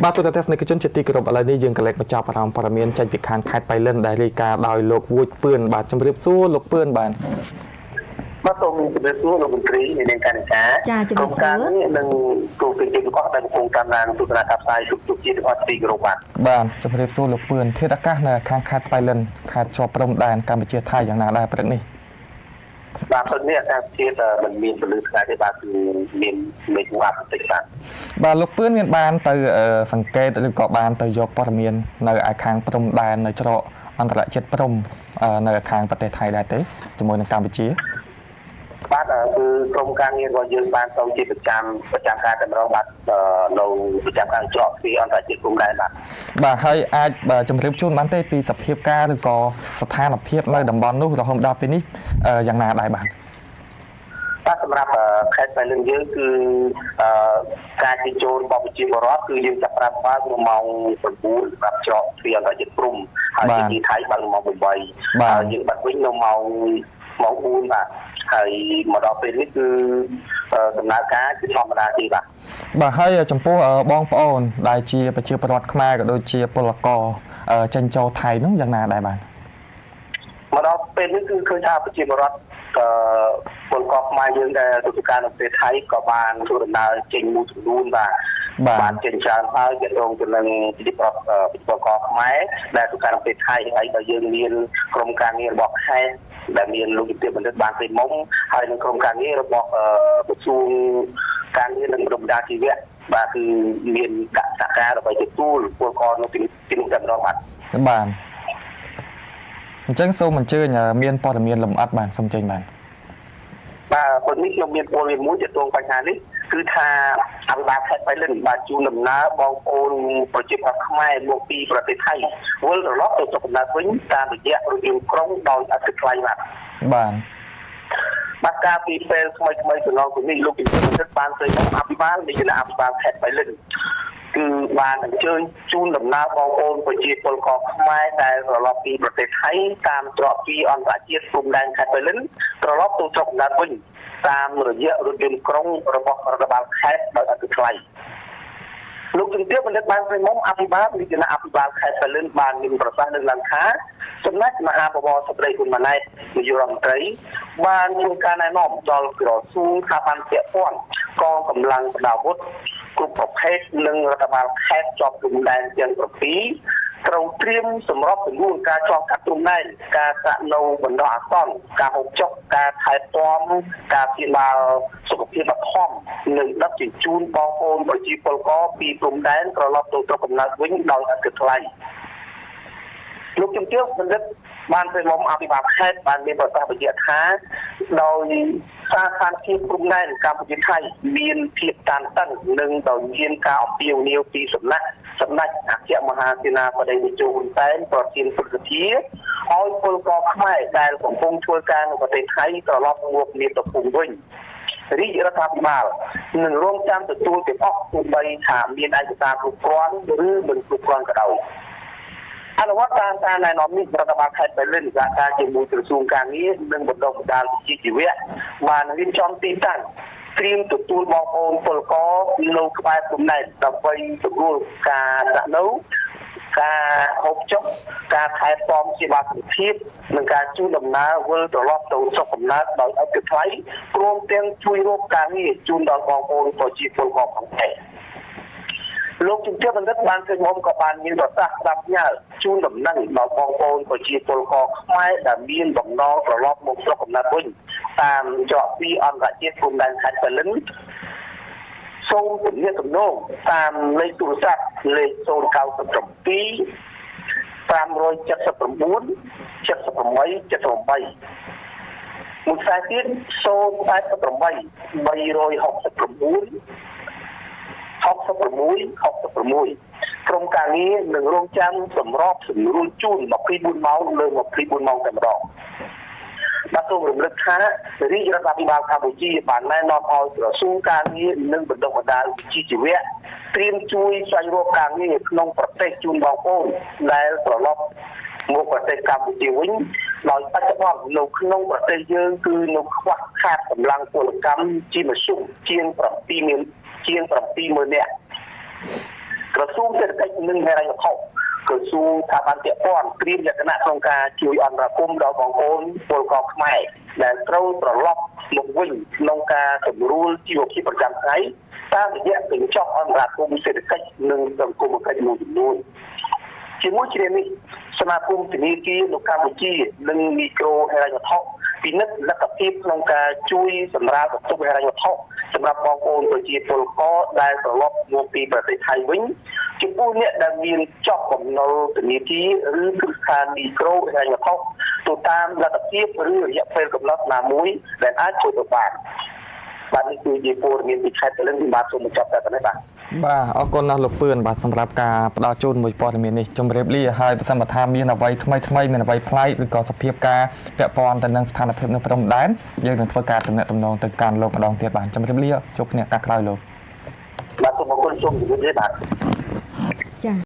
បាទទូទៅទស្សនិកជនជាទីគោរពឥឡូវនេះយើងកន្លែងបញ្ចប់អារម្មណ៍ព័ត៌មានចេញពីខាងខេត្តបៃលិនដែលរាយការណ៍ដោយលោកវួយពឿនបាទជំរាបសួរលោកពឿនបាទបាទសូមជម្រាបសួរលោកមន្ត្រីនៃការនិកាចាជំរាបសួរនឹងគូពេញទាំងអស់ដែលកំពុងតាមដានទស្សនាការផ្សាយទុកជាទាំងអស់ទីគោរពបាទជំរាបសួរលោកពឿនធាតុអាកាសនៅខាងខេត្តបៃលិនខេត្តជាប់ព្រំដែនកម្ពុជាថៃយ៉ាងណាដែរព្រឹកនេះបាទព្រឹកនេះអាកាសធាតុមិនមានពលឺថ្ងៃទេបាទគឺមានមេឃវ៉ាត់បន្តិចបាទលោកពឿនមានបានទៅសង្កេតឬក៏បានទៅយកព័ត៌មាននៅឯខាងព្រំដែននៅច្រកអន្តរជាតិព្រំនៅខាងប្រទេសថៃដែរទេជាមួយនឹងកម្ពុជាបាទគឺក្រុមការងាររបស់យើងបានទៅជាប្រចាំការតម្រង់បាទនៅប្រចាំការច្រកពីអន្តរជាតិព្រំដែនបាទហើយអាចជម្រាបជូនបានទេពីសភាពការឬក៏ស្ថានភាពនៅតំបន់នោះរហូតដល់ពេលនេះយ៉ាងណាដែរបាទសម្រាប់ខេត្តបៃលិនយើងគឺការជិះចូលរបស់ប្រជាពលរដ្ឋគឺយើងចាប់ផ្ដើមបើកម៉ោង9សម្រាប់ច្រកពីអន្តរជាតិព្រំហើយទីថៃបើកម៉ោង8ហើយយើងបាត់វិញនៅម៉ោង4បាទហើយមកដល់ពេលនេះគឺដំណើរការគឺធម្មតាទេបាទហើយចំពោះបងប្អូនដែលជាប្រជាពលរដ្ឋខ្មែរក៏ដូចជាពលករចិញ្ចោថៃនោះយ៉ាងណាដែរបាទមកដល់ពេលនេះគឺឃើញថាប្រជាពលរដ្ឋពលករខ្មែរយើងដែលទទួលការនៅប្រទេសថៃក៏បានធ្វើដំណើរចេញមួយចំនួនបានចេញច្រើនហើយទាក់ទងទៅនឹងពលករខ្មែរដែលទទួលការនៅប្រទេសថៃហើយបើយើងមានក្រុមការងាររបស់ខេត្តដែលមានលោកជំទាវបណ្ឌិតបានពេញមុំហើយនឹងក្រុមការងាររបស់ក្រសួងការងារនិងរដ្ឋបាលជីវៈបាទគឺមានដាក់សហការដើម្បីទទួលពលករនៅទីនោះតែម្ដងបាទអញ្ចឹងសូមអញ្ជើញមានព័ត៌មានលម្អិតបានសូមចេញបានពេលនេះខ្ញុំមានព័ត៌មានមួយទាក់ទងបញ្ហានេះគឺថាអភិបាលខេត្តបៃលិនបានជួនដំណើរបងប្អូនប្រជាពលរដ្ឋខ្មែរមកពីប្រទេសថៃវិលត្រឡប់ទៅស្រុកកំណើតវិញតាមរយៈរថយន្តក្រុងដោយអត់គិតថ្លៃបាទការពីពេលថ្មីកន្លងទៅនេះលោកជំទាវបណ្ឌិតបានទៅមកអភិបាលនៃគណៈអភិបាលខេត្តបៃលិនគឺបានអញ្ជើញជូនដំណើរបងប្អូនប្រជាពលរដ្ឋខ្មែរដែលត្រឡប់ពីប្រទេសថៃតាមច្រកពីអន្តរជាតិព្រំដែនខេត្តបៃលិនត្រឡប់ទៅស្រុកកំណើតវិញតាមរយៈរថយន្តក្រុងរបស់រដ្ឋបាលខេត្តដោយអត់គិតថ្លៃលោកជំទាវបណ្ឌិតបានព្រមអភិបាលនៃគណៈអភិបាលខេត្តបៃលិនបានមានប្រសាសន៍នៅឡើងថាសម្ដេចមហាបវរស្ត្រីហ៊ុនម៉ាណែតនាយករដ្ឋមន្ត្រីបានធ្វើការណែនាំដល់ក្រសួងស្ថាប័នពាក់ព័ន្ធកងកម្លាំងប្រដាប់អាវុធគ្រប់ប្រភេទនិងរដ្ឋបាលខេត្តជាប់ព្រំដែនទាំង7ត្រូវត្រៀមសម្រាប់ជំនួយការឆ្លងកាត់ព្រំដែនការសាក់នៅបណ្ដោះអាសន្នការហូបចុកការថែទាំការព្យាបាលសុខភាពបឋមនិងដឹកជញ្ជូនបងប្អូនប្រជាពលរដ្ឋពីព្រំដែនត្រឡប់ទៅស្រុកកំណើតវិញដោយឥតគិតថ្លៃលោកជំទាវបណ្ឌិតបានទៅមកអភិបាលខេត្តបានមានប្រសាសន៍បញ្ជាក់ថាដោយសារស្ថានភាពព្រំដែនកម្ពុជាថៃមានភាពតានតឹងនិងដោយមានការអំពាវនាវពីសំណាក់សម្ដេចអគ្គមហាសេនាបតីតេជោហ៊ុនសែនប្រធានព្រឹទ្ធសភាឲ្យពលករខ្មែរដែលកំពុងធ្វើការនៅប្រទេសថៃត្រឡប់មកមាតុភូមិវិញរាជរដ្ឋាភិបាលនឹងរងចាំទទួលទាំងអស់ទោះបីថាមានឯកសារគ្រប់គ្រាន់ឬមិនគ្រប់គ្រាន់ក៏ដោយអនុវត្តតាមការណែនាំនេះរដ្ឋបាលខេត្តបៃលិនសហការជាមួយក្រសួងការងារនិងបណ្ដុះបណ្ដាលវិជ្ជាជីវៈបានរៀបចំទីតាំងត្រៀមទទួលបងប្អូនពលករនៅក្បែរព្រំដែនដើម្បីសម្រួលការដាក់នៅការហូបចុកការថែទាំសេវាសុខភាពនិងការជួលដំណើរវិលត្រឡប់ទៅស្រុកកំណើតដោយឥតគិតថ្លៃព្រមទាំងជួយរកការងារជូនដល់បងប្អូនប្រជាពលរដ្ឋផងដែរលោកជំទាវបណ្ឌិតបានឃើញមុំក៏បានមានប្រសាសន៍ស្ដាប់ញើសជូនដំណឹងដល់បងប្អូនប្រជាពលរដ្ឋខ្មែរដែលមានបំណងត្រឡប់មកស្រុកកំណើតវិញតាមច្រកពីអន្តរជាតិព្រំដែនខេត្តបៃលិនសូមទំនាក់ទំនងតាមលេខទូរស័ព្ទលេខ097 579 78 78មួយខ្សែទៀត088 369 66ក្រុមការងារនឹងរងចាំសម្របសម្រួលជូន24ម៉ោងលើ24ម៉ោងតែម្ដងបាទសូមរំលឹកថារាជរដ្ឋាភិបាលកម្ពុជាបានណែនាំឲ្យក្រសួងការងារនិងបណ្ដុះបណ្ដាលវិជ្ជាជីវៈត្រៀមជួយស្វែងរកការងារក្នុងប្រទេសជូនបងប្អូនដែលត្រឡប់មកប្រទេសកម្ពុជាវិញដោយបច្ចុប្បន្ននៅក្នុងប្រទេសយើងគឺនៅខ្វះខាតកម្លាំងពលកម្មជាមធ្យមជាង70000នាក់ ក្រសួងសេដ្ឋកិច្ចនិងហិរញ្ញវត្ថុក្រសួងថាបានពាក់ព័ន្ធត្រៀមលក្ខណៈក្នុងការជួយអន្តរាគមន៍ដល់បងប្អូនពលករខ្មែរដែលត្រូវត្រឡប់មកវិញក្នុងការសម្រួលជីវភាពប្រចាំថ្ងៃតាមរយៈកញ្ចក់អន្តរាគមន៍សេដ្ឋកិច្ចនិងសង្គមគិច្ចមួយចំនួនជាមួយគ្នានេះសមាគមធនាគារនៅកម្ពុជានិងមីក្រូហិរញ្ញវត្ថុពិនិត្យលទ្ធភាពក្នុងការជួយសម្រាលបន្ទុកហិរញ្ញវត្ថុសម្រាប់បងប្អូនប្រជាពលករដែលត្រឡប់មកពីប្រទេសថៃវិញចំពោះអ្នកដែលមានចប់បំណុលធនាគារឬគ្រឹះស្ថានមីក្រូហិរញ្ញវត្ថុទៅតាមលទ្ធភាពឬរយៈពេលកំណត់ណាមួយដែលអាចជួយទៅបានបាទនេះគឺជាព័ត៌មានពីខេត្តកលិនពីបាទសូមបញ្ចប់តែប៉ុណ្ណេះបាទបាទអរគុណណាស់លោកពឿនបាទសម្រាប់ការផ្ដល់ជូនមួយព័ត៌មាននេះជម្រាបលាហើយបើសិនបើថាមានអ្វីថ្មីមានអ្វីប្លែកឬក៏សភាពការពាក់ព័ន្ធទៅនឹងស្ថានភាពនៅព្រំដែនយើងនឹងធ្វើការទំនាក់ទំនងទៅកាន់លោកម្ដងទៀតបាទជម្រាបលាជួបគ្នាឱកាសក្រោយលោកបាទសូមអរគុណសូមជម្រាបលាបាទ